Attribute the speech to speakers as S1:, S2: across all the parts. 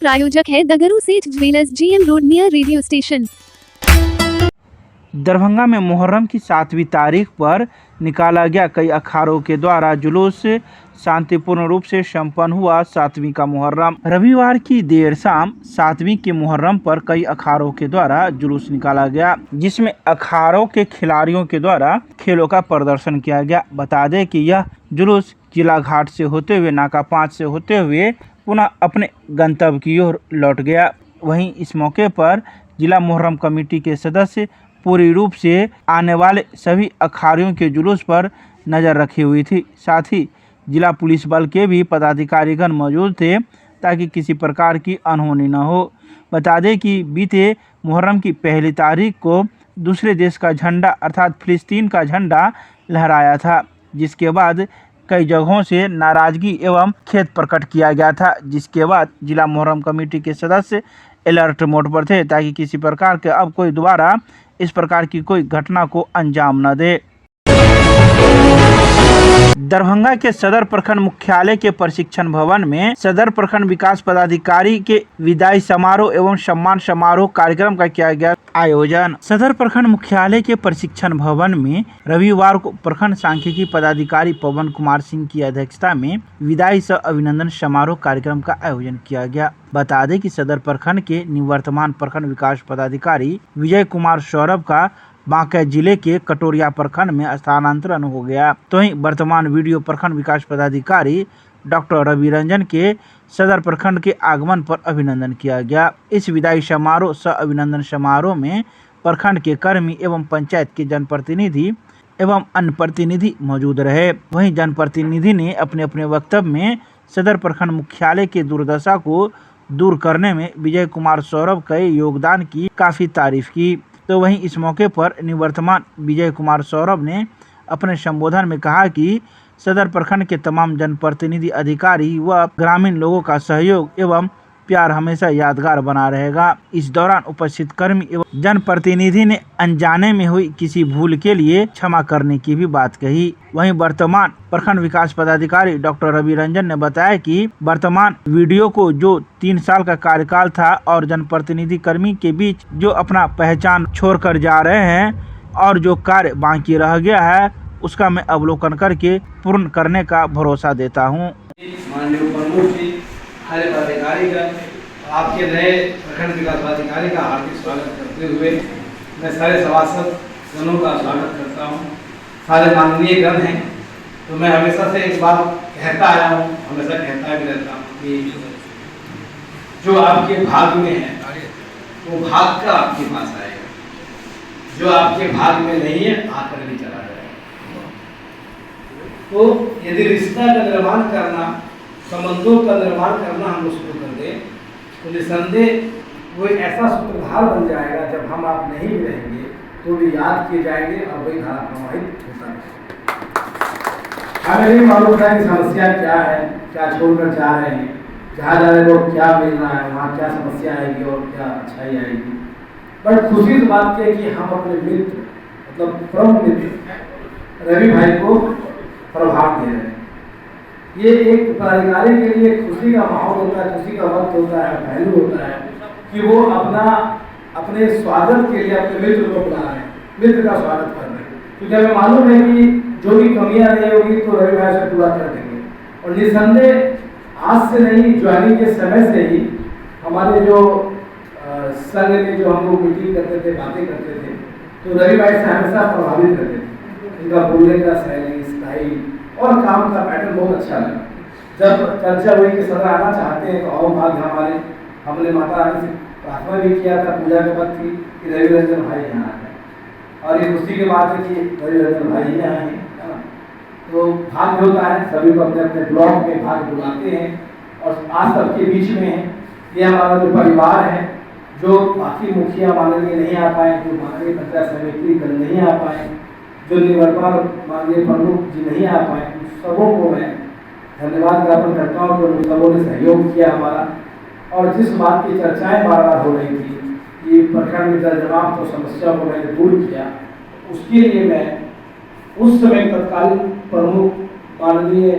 S1: प्रायोजक है दगरू सेठ jewellers, GM road near radio station.
S2: Darbhanga में मुहर्रम की 7वीं तारीख पर निकाला गया कई अखाड़ों के द्वारा जुलूस शांतिपूर्ण रूप से संपन्न हुआ। 7वीं का मुहर्रम रविवार की देर शाम 7वीं के मुहर्रम पर कई अखाड़ों के द्वारा जुलूस निकाला गया, जिसमें अखाड़ों के खिलाड़ियों के द्वारा खेलों का प्रदर्शन किया गया। बता दें कि यह जुलूस किला घाट से होते हुए नाका 5 से होते हुए पुनः अपने गंतव्य की ओर लौट गया। वहीं इस मौके पर जिला मुहर्रम कमेटी के सदस्य पूरी रूप से आने वाले सभी अखाड़ियों के जुलूस पर नज़र रखी हुई थी। साथ ही जिला पुलिस बल के भी पदाधिकारीगण मौजूद थे ताकि किसी प्रकार की अनहोनी न हो। बता दें कि बीते मुहर्रम की पहली तारीख को दूसरे देश का झंडा अर्थात फिलिस्तीन का झंडा लहराया था, जिसके बाद कई जगहों से नाराजगी एवं खेद प्रकट किया गया था, जिसके बाद जिला मुहर्रम कमेटी के सदस्य अलर्ट मोड पर थे ताकि किसी प्रकार के अब कोई दोबारा इस प्रकार की कोई घटना को अंजाम न दे। दरभंगा के सदर प्रखंड मुख्यालय के प्रशिक्षण भवन में सदर प्रखंड विकास पदाधिकारी के विदाई समारोह एवं सम्मान समारोह कार्यक्रम का किया गया आयोजन। सदर प्रखंड मुख्यालय के प्रशिक्षण भवन में रविवार को प्रखंड सांख्यिकी पदाधिकारी पवन कुमार सिंह की अध्यक्षता में विदाई सह अभिनंदन समारोह कार्यक्रम का आयोजन किया गया। बता दें कि सदर प्रखंड के निवर्तमान प्रखंड विकास पदाधिकारी विजय कुमार सौरभ का बांका जिले के कटोरिया प्रखंड में स्थानांतरण हो गया। तो वहीं वर्तमान वीडियो प्रखंड विकास पदाधिकारी डॉक्टर रवि रंजन के सदर प्रखंड के आगमन पर अभिनंदन किया गया। इस विदाई समारोह सह अभिनंदन समारोह में प्रखंड के कर्मी एवं पंचायत के जनप्रतिनिधि एवं अन्य प्रतिनिधि मौजूद रहे। वहीं जनप्रतिनिधि ने अपने अपने वक्तव्य में सदर प्रखंड मुख्यालय के दुर्दशा को दूर करने में विजय कुमार सौरभ के योगदान की काफ़ी तारीफ की। तो वहीं इस मौके पर निवर्तमान विजय कुमार सौरभ ने अपने संबोधन में कहा कि सदर प्रखंड के तमाम जनप्रतिनिधि, अधिकारी व ग्रामीण लोगों का सहयोग एवं प्यार हमेशा यादगार बना रहेगा। इस दौरान उपस्थित कर्मी एवं जनप्रतिनिधि ने अनजाने में हुई किसी भूल के लिए क्षमा करने की भी बात कही। वहीं वर्तमान प्रखंड विकास पदाधिकारी डॉक्टर रवि रंजन ने बताया कि वर्तमान वीडियो को जो 3 साल का कार्यकाल था और जनप्रतिनिधि कर्मी के बीच जो अपना पहचान छोड़कर जा रहे हैं और जो कार्य बाकी रह गया है उसका मैं अवलोकन करके पूर्ण करने का भरोसा देता हूँ।
S3: हरे पदाधिकारीगण, आपके नए प्रखंड विकास पदाधिकारी का हार्दिक स्वागत करते हुए मैं सारे सभासद गणों का स्वागत करता हूं। सारे माननीय गण हैं, तो मैं हमेशा से इस बात कहता आया हूं, हमेशा कहता भी रहता हूं कि जो आपके भाग में है वो भाग का आपके पास आएगा, जो आपके भाग में नहीं है आकर भी चला जाएगा। तो यदि रिश्ता का निर्माण करना, संबंधों का निर्माण करना हम शुरू कर दें तो निसंदेह वो ऐसा सूत्रधार बन जाएगा, जब हम आप नहीं भी रहेंगे तो भी याद किए जाएंगे और वही धारा प्रवाहित होता है। हमें नहीं मालूम था कि समस्या क्या है, क्या छोड़कर जा रहे हैं, जहाँ जा रहे लोग क्या मिल रहा है, वहाँ क्या समस्या आएगी और क्या अच्छाई आएगी। बट खुशी इस बात की है कि हम अपने मित्र मतलब प्रमुख मित्र रवि भाई को प्रभाव दे रहे हैं। ये एक पदाधिकारी के लिए खुशी का माहौल होता है, खुशी का वक्त होता है, पहलू होता है कि वो अपने स्वागत के लिए अपने मित्र को बुला रहे हैं, मित्र का स्वागत कर रहे हैं, क्योंकि हमें मालूम है कि जो भी कमियां नहीं होगी तो रवि भाई से पूरा कर देंगे। और निसंदेह आज से नहीं, ज्वाइनिंग के समय से ही हमारे जो संघ में जो हम लोग मीटिंग करते थे, बातें करते थे, तो रवि भाई से हमेशा प्रभावित करते थे। उनका बोलने का शैली, स्टाइल और काम का पैटर्न बहुत अच्छा लगा। जब चर्चा हुई कि सदर आना चाहते हैं तो और भाग्य हमारे, हमने माता रानी से प्रार्थना भी किया था, पूजा के वक्त की कि रवि रंजन भाई यहाँ आए, और ये खुशी की बात है कि रवि रंजन भाई यहाँ आए, है ना। तो भाग्य होता है, सभी को अपने अपने ब्लॉक में भाग्य बुलाते हैं और आज सबके बीच में है। ये हमारा जो परिवार है, जो बाकी मुखिया माननीय नहीं आ पाए, जो माननीय पंचायत समिति कल नहीं आ पाए, जो निवर्तमान माननीय प्रमुख जी नहीं आ पाए, सबों को मैं धन्यवाद ज्ञापन करता हूँ कि सबों ने सहयोग किया हमारा। और जिस बात की चर्चाएं बार बार हो रही थी कि प्रखंड में जवाब तो समस्या को मैंने दूर किया, उसके लिए मैं उस समय तत्कालीन प्रमुख माननीय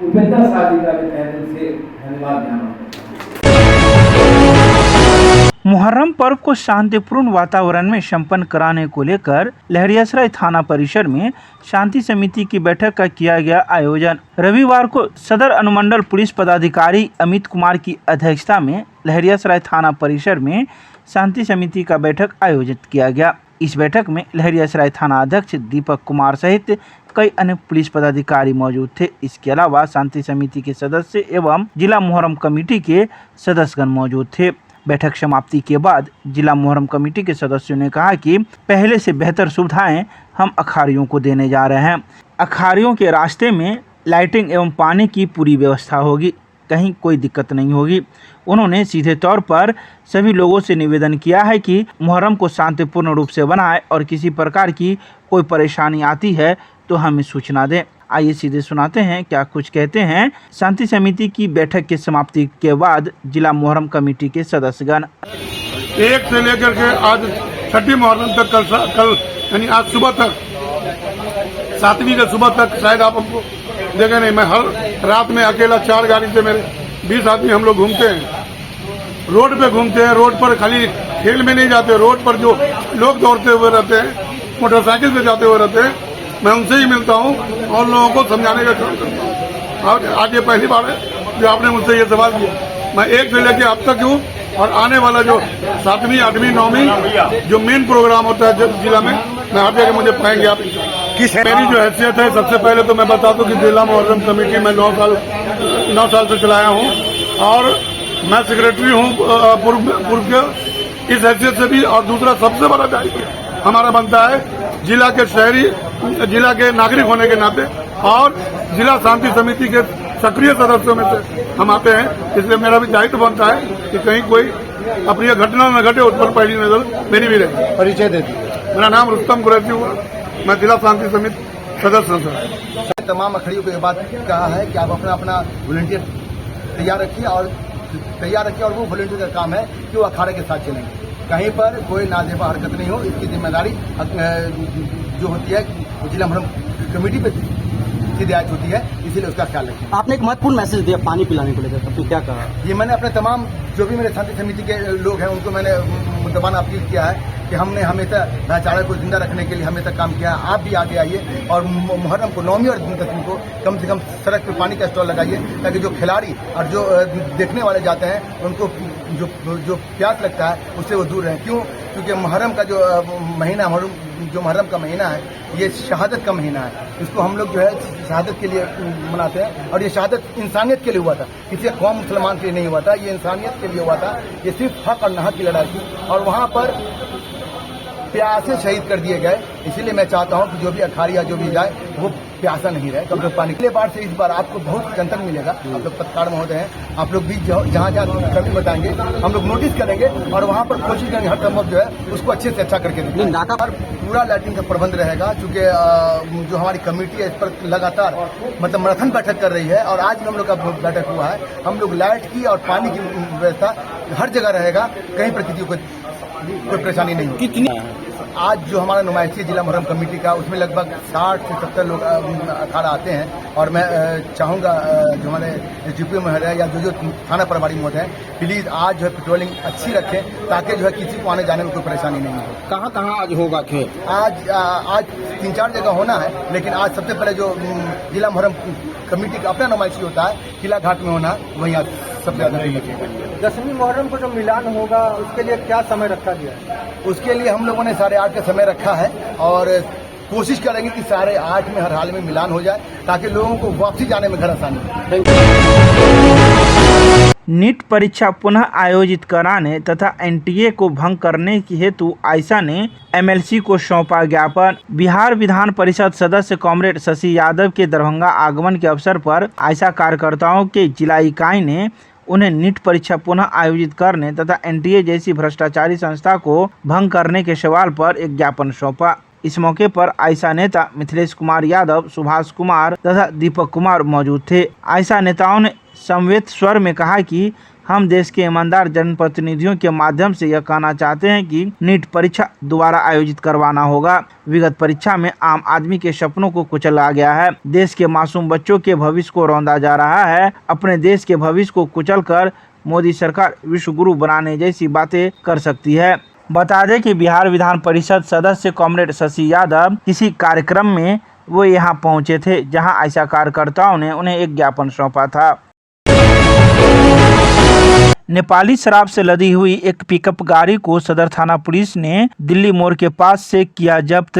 S3: उपेंद्र शाह जी का भी तहे दिल से धन्यवाद ज्ञापन करता हूँ।
S2: मुहर्रम पर्व को शांतिपूर्ण वातावरण में संपन्न कराने को लेकर लहरियासराय थाना परिसर में शांति समिति की बैठक का किया गया आयोजन। रविवार को सदर अनुमंडल पुलिस पदाधिकारी अमित कुमार की अध्यक्षता में लहरियासराय थाना परिसर में शांति समिति का बैठक आयोजित किया गया। इस बैठक में लहरियासराय थाना अध्यक्ष दीपक कुमार सहित कई अन्य पुलिस पदाधिकारी मौजूद थे। इसके अलावा शांति समिति के सदस्य एवं जिला मुहर्रम कमेटी के सदस्यगण मौजूद थे। बैठक समाप्ति के बाद जिला मुहर्रम कमेटी के सदस्यों ने कहा कि पहले से बेहतर सुविधाएं हम अखाड़ियों को देने जा रहे हैं। अखाड़ियों के रास्ते में लाइटिंग एवं पानी की पूरी व्यवस्था होगी, कहीं कोई दिक्कत नहीं होगी। उन्होंने सीधे तौर पर सभी लोगों से निवेदन किया है कि मुहर्रम को शांतिपूर्ण रूप से बनाएं और किसी प्रकार की कोई परेशानी आती है तो हमें सूचना दें। आइए सीधे सुनाते हैं क्या कुछ कहते हैं शांति समिति की बैठक की समाप्ति के बाद जिला मुहर्रम कमेटी के सदस्यगण।
S4: 1 से लेकर के आज 6 मुहर्रम तक कल यानी आज सुबह तक 7वीं के सुबह तक शायद आप हमको देखा नहीं। मैं हर रात में अकेला 4 गाड़ी से मेरे 20 आदमी हम लोग घूमते हैं, रोड पे घूमते हैं। रोड पर खाली खेल में नहीं जाते, रोड पर जो लोग दौड़ते हुए रहते हैं, मोटरसाइकिल पे जाते हुए रहते हैं, मैं उनसे ही मिलता हूँ और लोगों को समझाने का काम करता हूँ। आज ये पहली बार है जो आपने मुझसे ये सवाल किया। मैं 1 से लेकर अब तक हूँ और आने वाला जो 7वीं 8वीं 9वीं जो मेन प्रोग्राम होता है जिला में, मैं हर जगह मुझे पाएंगे आप। मेरी जो हैसियत है, सबसे पहले तो मैं बता दूं कि जिला मुहर्रम कमेटी में 9 साल से चलाया हूं और मैं सेक्रेटरी हूं पूर्व के। इस हैसियत से भी और दूसरा सबसे बड़ा दायित्व हमारा बनता है जिला के शहरी, जिला के नागरिक होने के नाते और जिला शांति समिति के सक्रिय सदस्यों में से हम आते हैं। इसलिए मेरा भी दायित्व बनता है कि कहीं कोई अप्रिय घटना न घटे, उस पर पहली नजर मेरी भी रहे। परिचय दे दीजिए। मेरा नाम रुस्तम कुरैशी हुआ, मैं जिला शांति समिति सदस्य हूँ।
S5: तमाम अखड़ियों को ये बात कहा है कि आप अपना वॉलंटियर तैयार रखिए और वो वॉलंटियर का काम है कि वो अखाड़े के साथ चलेंगे। कहीं पर कोई नाजेबा हरकत नहीं हो, इसकी जिम्मेदारी जो होती है वो जिला मुहर्रम कमेटी पे हिदायत होती है, इसीलिए उसका ख्याल रखें।
S6: आपने एक महत्वपूर्ण मैसेज दिया पानी पिलाने को लेकर, तो क्या कहा?
S5: ये मैंने अपने तमाम जो भी मेरे शांति समिति के लोग हैं उनको मैंने मुद्दबान अपील किया है कि हमने हमेशा भाईचारे को जिंदा रखने के लिए हमेशा काम किया है। आप भी आगे आइए और मुहर्रम को 9वीं और 10वीं को कम से कम सड़क पे पानी का स्टॉल लगाइए, ताकि जो खिलाड़ी और जो देखने वाले जाते हैं उनको जो प्यास लगता है उससे वो दूर रहें। क्यों? क्योंकि मुहर्रम का जो महीना मुहर्रम का महीना है, ये शहादत का महीना है। इसको हम लोग जो है शहादत के लिए मनाते हैं और ये शहादत इंसानियत के लिए हुआ था, किसी कौम मुसलमान के लिए नहीं हुआ था, ये इंसानियत के लिए हुआ था। ये सिर्फ हक और नाहक की लड़ाई थी और वहाँ पर प्यासे शहीद कर दिए गए। इसीलिए मैं चाहता हूं कि जो भी अखाड़िया जो भी जाए वो प्यासा नहीं रहे। कम से पानी के बार से इस बार आपको बहुत जंतर मिलेगा। आप लोग पत्रकार महोदय हैं, आप लोग भी जहाँ जहाँ कमी बताएंगे हम लोग नोटिस करेंगे और वहाँ पर कोशिश करेंगे हर संभव जो है उसको अच्छे से अच्छा करके देंगे। नाका पर पूरा लाइटिंग का प्रबंध रहेगा, चूँकि जो हमारी कमेटी है इस पर लगातार मतलब मैराथन बैठक कर रही है और आज हम लोग का बैठक हुआ है। हम लोग लाइट की और पानी की व्यवस्था हर जगह रहेगा, कहीं प्रतिनिधियों को कोई परेशानी नहीं होगी। कितनी आज जो हमारा नुमाइशी जिला मुहर्रम कमेटी का, उसमें लगभग 60 से 70 लोग अखाड़ा आते हैं और मैं चाहूँगा जो हमारे डीपीओ महोदय या जो थाना प्रभारी महोदय हैं, प्लीज आज जो है पेट्रोलिंग अच्छी रखें ताकि जो है किसी को आने जाने में कोई परेशानी नहीं हो।
S6: कहाँ आज होगा खेल?
S5: आज 3-4 जगह होना है, लेकिन आज सबसे पहले जो जिला मुहर्रम कमेटी का अपना नुमाइशी होता है किला घाट में होना, वहीं आज सबसे ज्यादा
S6: 10वीं मुहर्रम को जो मिलान होगा उसके लिए क्या समय रखा गया है?
S5: उसके लिए हम लोगों ने 8:30 का समय रखा है और कोशिश करेंगे कि 8:30 में हर हाल में मिलान हो जाए ताकि लोगों को वापसी जाने में घर आसानी हो।
S2: नीट परीक्षा पुनः आयोजित कराने तथा एनटीए को भंग करने की हेतु आयशा ने एमएलसी को सौंपा ज्ञापन। बिहार विधान परिषद सदस्य कॉमरेड शशि यादव के दरभंगा आगमन के अवसर पर आयशा कार्यकर्ताओं के जिला इकाई ने उन्हें नीट परीक्षा पुनः आयोजित करने तथा एनटीए जैसी भ्रष्टाचारी संस्था को भंग करने के सवाल पर एक ज्ञापन सौंपा। इस मौके पर आयशा नेता मिथिलेश कुमार यादव, सुभाष कुमार तथा दीपक कुमार मौजूद थे। आयशा नेताओं ने समवेत स्वर में कहा कि हम देश के ईमानदार जनप्रतिनिधियों के माध्यम से यह कहना चाहते हैं कि नीट परीक्षा दोबारा आयोजित करवाना होगा। विगत परीक्षा में आम आदमी के सपनों को कुचला गया है। देश के मासूम बच्चों के भविष्य को रौंदा जा रहा है। अपने देश के भविष्य को कुचलकर मोदी सरकार विश्व गुरु बनाने जैसी बातें कर सकती है। बता दें कि बिहार विधान परिषद सदस्य कॉमरेड शशि यादव किसी कार्यक्रम में वो यहाँ पहुंचे थे, जहां आशा कार्यकर्ताओं ने उन्हें एक ज्ञापन सौंपा था। नेपाली शराब से लदी हुई एक पिकअप गाड़ी को सदर थाना पुलिस ने दिल्ली मोड़ के पास से किया जब्त,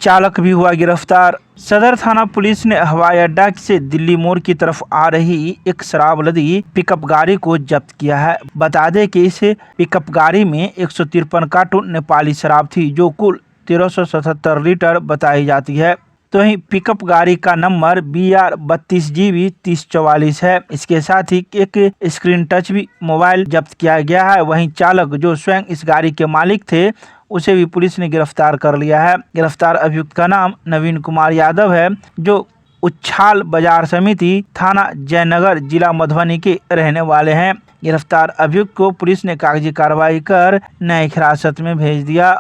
S2: चालक भी हुआ गिरफ्तार। सदर थाना पुलिस ने हवाई अड्डा से दिल्ली मोड़ की तरफ आ रही एक शराब लदी पिकअप गाड़ी को जब्त किया है। बता दें कि इस पिकअप गाड़ी में 153 कार्टून नेपाली शराब थी, जो कुल 1377 लीटर बताई जाती है। तो वहीं पिकअप गाड़ी का नंबर BR 32GB 3044 है। इसके साथ ही एक स्क्रीन टच भी मोबाइल जब्त किया गया है। वहीं चालक जो स्वयं इस गाड़ी के मालिक थे, उसे भी पुलिस ने गिरफ्तार कर लिया है। गिरफ्तार अभियुक्त का नाम नवीन कुमार यादव है, जो उच्छाल बाजार समिति, थाना जयनगर, जिला मधुबनी के रहने वाले हैं। गिरफ्तार अभियुक्त को पुलिस ने कागजी कार्रवाई कर न्यायिक हिरासत में भेज दिया।